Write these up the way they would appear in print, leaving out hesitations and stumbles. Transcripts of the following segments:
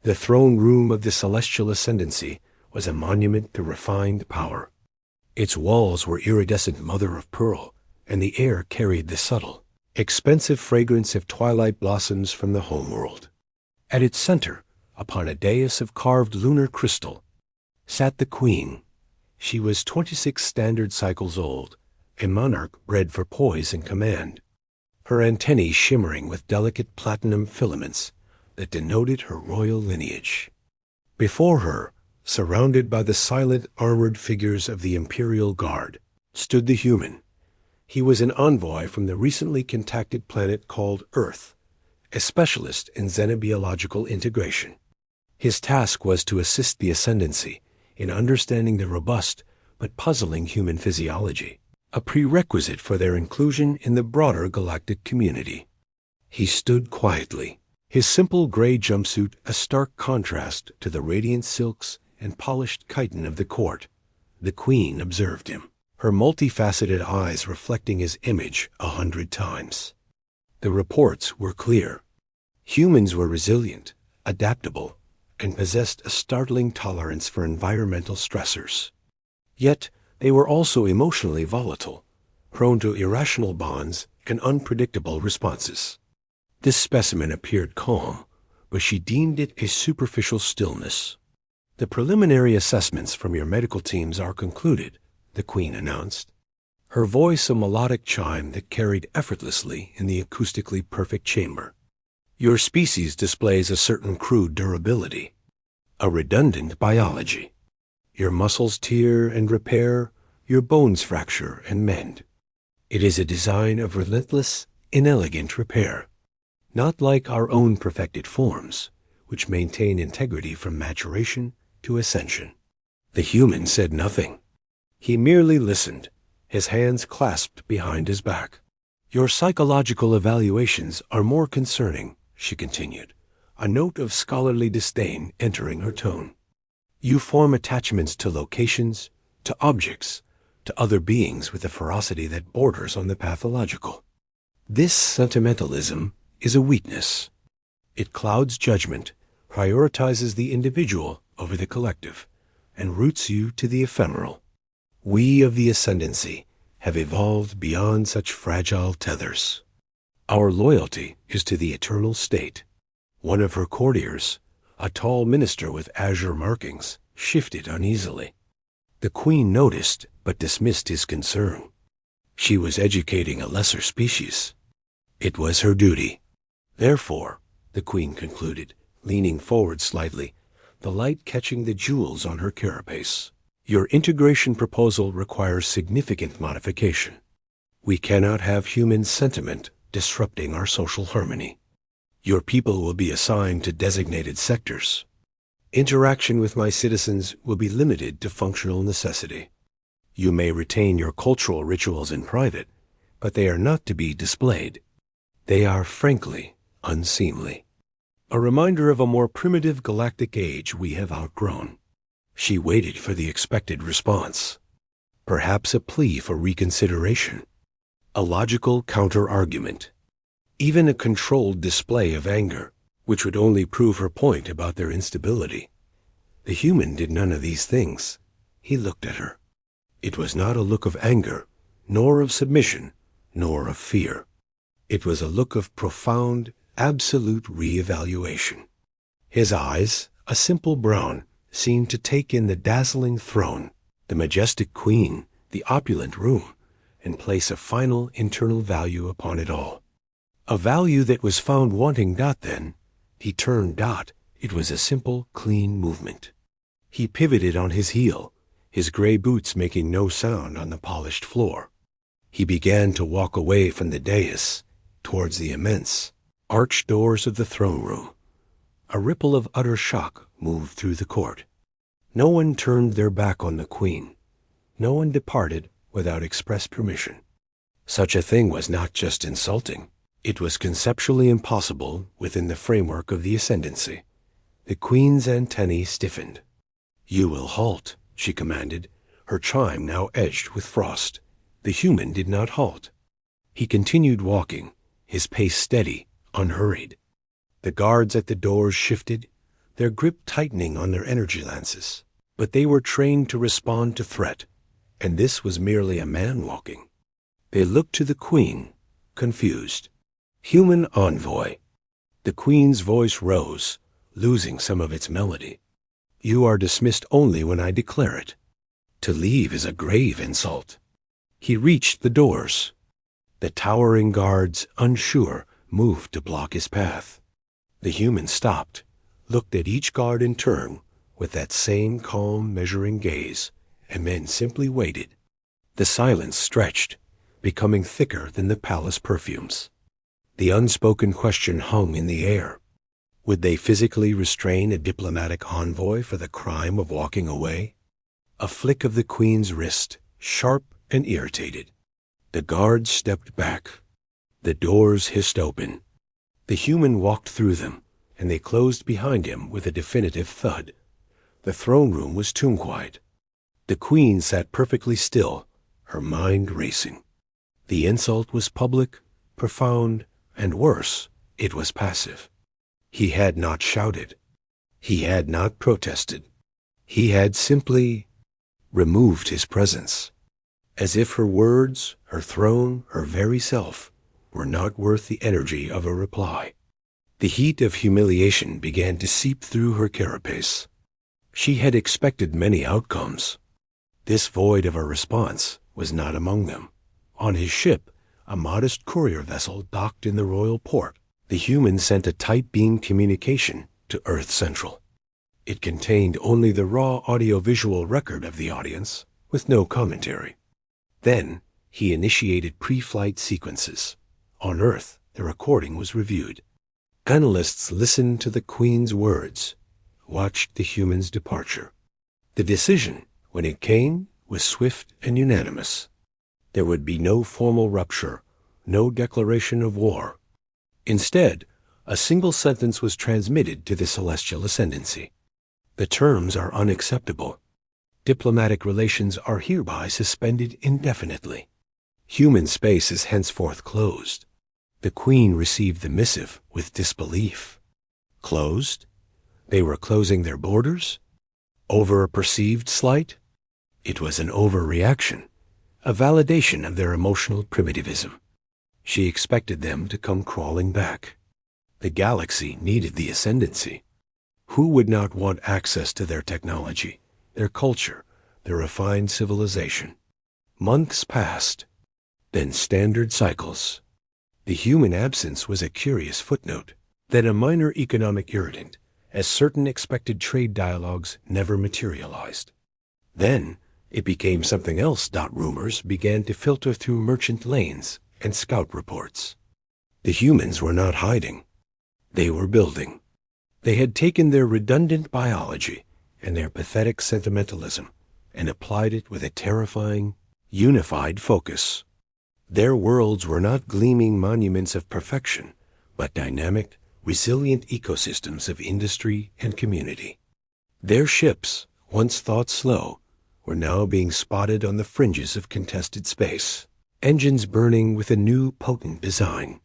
The throne room of the celestial ascendancy was a monument to refined power. Its walls were iridescent mother of pearl, and the air carried the subtle, expensive fragrance of twilight blossoms from the homeworld. At its center, upon a dais of carved lunar crystal, sat the queen. She was 26 standard cycles old, a monarch bred for poise and command, her antennae shimmering with delicate platinum filaments that denoted her royal lineage. Before her, surrounded by the silent armored figures of the Imperial Guard, stood the human. He was an envoy from the recently contacted planet called Earth, a specialist in xenobiological integration. His task was to assist the Ascendancy in understanding the robust but puzzling human physiology, a prerequisite for their inclusion in the broader galactic community. He stood quietly, his simple gray jumpsuit a stark contrast to the radiant silks and polished chitin of the court. The queen observed him, her multifaceted eyes reflecting his image 100 times. The reports were clear. Humans were resilient, adaptable, and possessed a startling tolerance for environmental stressors. Yet, they were also emotionally volatile, prone to irrational bonds and unpredictable responses. This specimen appeared calm, but she deemed it a superficial stillness. "The preliminary assessments from your medical teams are concluded," the queen announced, her voice a melodic chime that carried effortlessly in the acoustically perfect chamber. "Your species displays a certain crude durability, a redundant biology. Your muscles tear and repair, your bones fracture and mend. It is a design of relentless, inelegant repair, not like our own perfected forms, which maintain integrity from maturation to ascension." The human said nothing. He merely listened, his hands clasped behind his back. "Your psychological evaluations are more concerning," she continued, a note of scholarly disdain entering her tone. "You form attachments to locations, to objects, to other beings with a ferocity that borders on the pathological. This sentimentalism is a weakness. It clouds judgment, prioritizes the individual over the collective, and roots you to the ephemeral. We of the Ascendancy have evolved beyond such fragile tethers. Our loyalty is to the eternal state." One of her courtiers, a tall minister with azure markings, shifted uneasily. The queen noticed but dismissed his concern. She was educating a lesser species. It was her duty. "Therefore," the queen concluded, leaning forward slightly, the light catching the jewels on her carapace, "your integration proposal requires significant modification. We cannot have human sentiment disrupting our social harmony. Your people will be assigned to designated sectors. Interaction with my citizens will be limited to functional necessity. You may retain your cultural rituals in private, but they are not to be displayed. They are frankly unseemly. A reminder of a more primitive galactic age we have outgrown." She waited for the expected response. Perhaps a plea for reconsideration, a logical counter-argument, even a controlled display of anger, which would only prove her point about their instability. The human did none of these things. He looked at her. It was not a look of anger, nor of submission, nor of fear. It was a look of profound, absolute re-evaluation. His eyes, a simple brown, seemed to take in the dazzling throne, the majestic queen, the opulent room, and place a final internal value upon it all. A value that was found wanting. Then he turned. It was a simple, clean movement. He pivoted on his heel, his gray boots making no sound on the polished floor. He began to walk away from the dais, towards the immense, arched doors of the throne room. A ripple of utter shock moved through the court. No one turned their back on the queen. No one departed without express permission. Such a thing was not just insulting. It was conceptually impossible within the framework of the Ascendancy. The queen's antennae stiffened. "You will halt," she commanded, her chime now edged with frost. The human did not halt. He continued walking, his pace steady, unhurried. The guards at the doors shifted, their grip tightening on their energy lances. But they were trained to respond to threat, and this was merely a man walking. They looked to the Queen, confused. "Human envoy." The Queen's voice rose, losing some of its melody. "You are dismissed only when I declare it. To leave is a grave insult." He reached the doors. The towering guards, unsure, moved to block his path. The human stopped, looked at each guard in turn with that same calm, measuring gaze, and then simply waited. The silence stretched, becoming thicker than the palace perfumes. The unspoken question hung in the air. Would they physically restrain a diplomatic envoy for the crime of walking away? A flick of the Queen's wrist, sharp and irritated. The guards stepped back. The doors hissed open. The human walked through them, and they closed behind him with a definitive thud. The throne room was tomb-quiet. The Queen sat perfectly still, her mind racing. The insult was public, profound, and worse, it was passive. He had not shouted. He had not protested. He had simply removed his presence, as if her words, her throne, her very self, were not worth the energy of a reply. The heat of humiliation began to seep through her carapace. She had expected many outcomes. This void of a response was not among them. On his ship, a modest courier vessel docked in the royal port, the human sent a tight-beam communication to Earth Central. It contained only the raw audio-visual record of the audience, with no commentary. Then, he initiated pre-flight sequences. On Earth, the recording was reviewed. Analysts listened to the Queen's words, watched the human's departure. The decision, when it came, was swift and unanimous. There would be no formal rupture, no declaration of war. Instead, a single sentence was transmitted to the celestial ascendancy. The terms are unacceptable. Diplomatic relations are hereby suspended indefinitely. Human space is henceforth closed. The Queen received the missive with disbelief. Closed? They were closing their borders? Over a perceived slight? It was an overreaction, a validation of their emotional primitivism. She expected them to come crawling back. The galaxy needed the ascendancy. Who would not want access to their technology, their culture, their refined civilization? Months passed, then standard cycles. The human absence was a curious footnote, then a minor economic irritant, as certain expected trade dialogues never materialized. Then it became something else. Rumors began to filter through merchant lanes and scout reports. The humans were not hiding. They were building. They had taken their redundant biology and their pathetic sentimentalism and applied it with a terrifying, unified focus. Their worlds were not gleaming monuments of perfection, but dynamic, resilient ecosystems of industry and community. Their ships, once thought slow, were now being spotted on the fringes of contested space, engines burning with a new, potent design.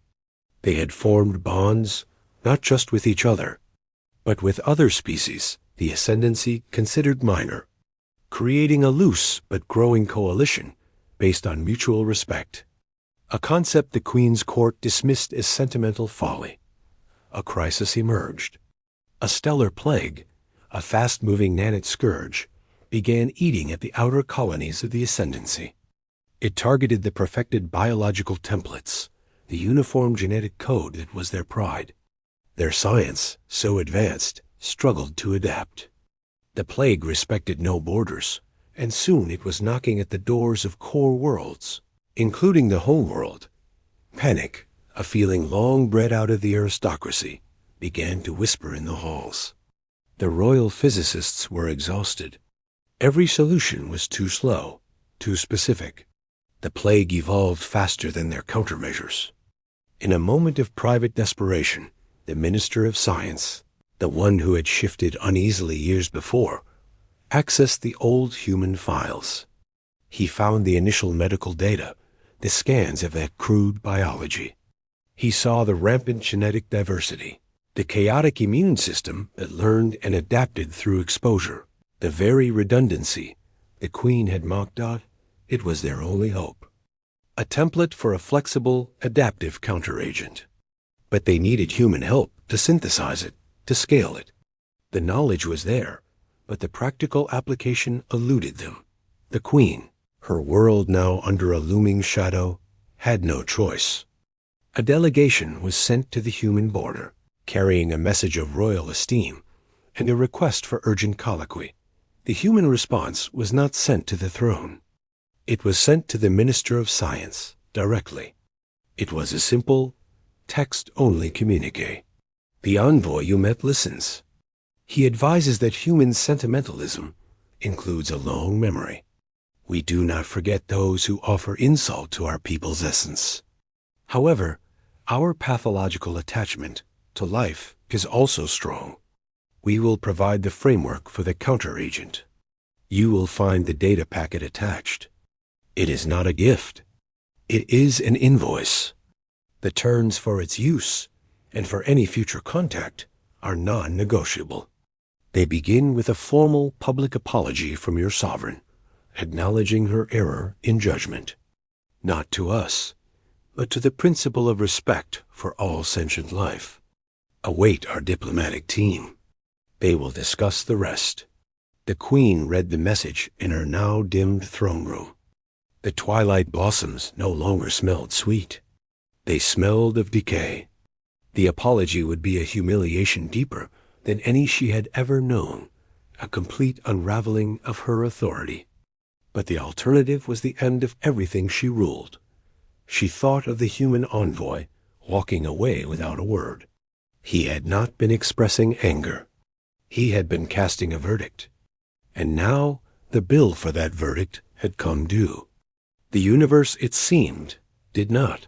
They had formed bonds, not just with each other, but with other species the ascendancy considered minor, creating a loose but growing coalition based on mutual respect. A concept the Queen's court dismissed as sentimental folly. A crisis emerged. A stellar plague, a fast-moving nanite scourge, began eating at the outer colonies of the ascendancy. It targeted the perfected biological templates, the uniform genetic code that was their pride. Their science, so advanced, struggled to adapt. The plague respected no borders, and soon it was knocking at the doors of core worlds, including the home world. Panic, a feeling long bred out of the aristocracy, began to whisper in the halls. The royal physicists were exhausted. Every solution was too slow, too specific. The plague evolved faster than their countermeasures. In a moment of private desperation, the Minister of Science, the one who had shifted uneasily years before, accessed the old human files. He found the initial medical data, the scans of that crude biology. He saw the rampant genetic diversity, The chaotic immune system that learned and adapted through exposure. The very redundancy the Queen had mocked out, it was their only hope. A template for a flexible, adaptive counteragent. But they needed human help to synthesize it, to scale it. The knowledge was there, but the practical application eluded them. The Queen, her world now under a looming shadow, had no choice. A delegation was sent to the human border, carrying a message of royal esteem and a request for urgent colloquy. The human response was not sent to the throne. It was sent to the Minister of Science directly. It was a simple, text-only communique. The envoy you met listens. He advises that human sentimentalism includes a long memory. We do not forget those who offer insult to our people's essence. However, our pathological attachment to life is also strong. We will provide the framework for the counteragent. You will find the data packet attached. It is not a gift. It is an invoice. The terms for its use and for any future contact are non-negotiable. They begin with a formal public apology from your sovereign, acknowledging her error in judgment, not to us, but to the principle of respect for all sentient life. Await our diplomatic team. They will discuss the rest. The Queen read the message in her now dimmed throne room. The twilight blossoms no longer smelled sweet. They smelled of decay. The apology would be a humiliation deeper than any she had ever known, a complete unraveling of her authority. But the alternative was the end of everything she ruled. She thought of the human envoy walking away without a word. He had not been expressing anger. He had been casting a verdict. And now the bill for that verdict had come due. The universe, it seemed, did not.